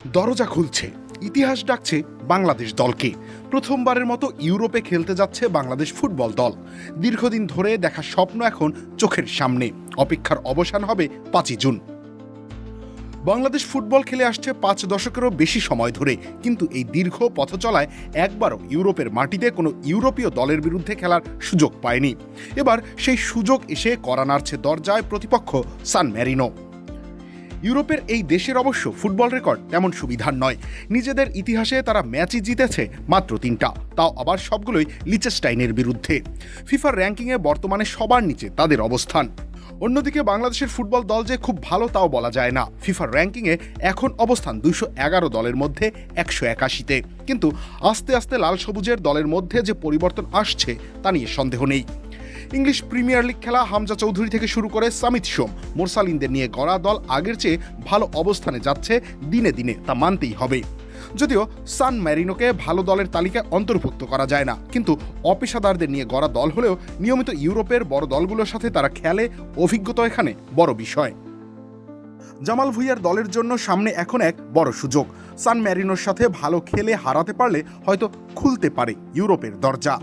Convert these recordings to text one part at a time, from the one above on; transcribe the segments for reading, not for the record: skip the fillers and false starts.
দরজা খুলছে, ইতিহাস ডাকছে বাংলাদেশ দলকে। প্রথমবারের মতো ইউরোপে খেলতে যাচ্ছে বাংলাদেশ ফুটবল দল। দীর্ঘদিন ধরে দেখা স্বপ্ন এখন চোখের সামনে। অপেক্ষার অবসান হবে 5ই জুন। বাংলাদেশ ফুটবল খেলে আসছে 5 দশকেরও বেশি সময় ধরে, কিন্তু এই দীর্ঘ পথ চলায় একবারও ইউরোপের মাটিতে কোনো ইউরোপীয় দলের বিরুদ্ধে খেলার সুযোগ পায়নি। এবার সেই সুযোগ এসে কড়া নাড়ছে দরজায় প্রতিপক্ষ সান ম্যারিনো। ইউরোপের এই দেশের অবশ্য ফুটবল রেকর্ড তেমন সুবিধার নয়। নিজেদের ইতিহাসে তারা ম্যাচই জিতেছে মাত্র 3টা, তাও আবার সবগুলোই লিচেস্টাইনের বিরুদ্ধে। ফিফার র্যাঙ্কিংয়ে বর্তমানে সবার নিচে তাদের অবস্থান। অন্যদিকে বাংলাদেশের ফুটবল দল যে খুব ভালো তাও বলা যায় না। ফিফার র্যাঙ্কিংয়ে এখন অবস্থান 211 দলের মধ্যে 181-তে। কিন্তু আস্তে আস্তে লাল সবুজের দলের মধ্যে যে পরিবর্তন আসছে তা নিয়ে সন্দেহ নেই। ইংলিশ প্রিমিয়ার লিগ খেলা হামজা চৌধুরী থেকে শুরু করে সামিত সোম, মোরসালিনদের নিয়ে গড়া দল আগের চেয়ে ভালো অবস্থানে যাচ্ছে দিনে দিনে, তা মানতেই হবে। যদিও সান ম্যারিনোকে ভালো দলের তালিকায় অন্তর্ভুক্ত করা যায় না, কিন্তু অপেশাদারদের নিয়ে গড়া দল হলেও নিয়মিত ইউরোপের বড় দলগুলোর সাথে তারা খেলে, অভিজ্ঞতা এখানে বড় বিষয়। জামাল ভুঁইয়ার দলের জন্য সামনে এখন এক বড় সুযোগ। সান ম্যারিনোর সাথে ভালো খেলে হারাতে পারলে হয়তো খুলতে পারে ইউরোপের দরজা।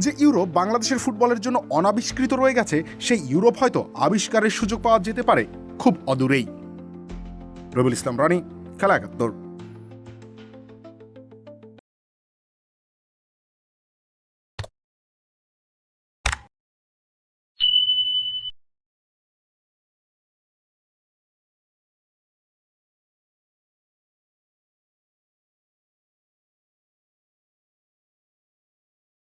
যে ইউরোপ বাংলাদেশের ফুটবলের জন্য অনাবিষ্কৃত রয়ে গেছে, সেই ইউরোপ হয়তো আবিষ্কারের সুযোগ পাওয়া যেতে পারে খুব অদূরেই। রবিউল ইসলাম রানী, খেলা 71।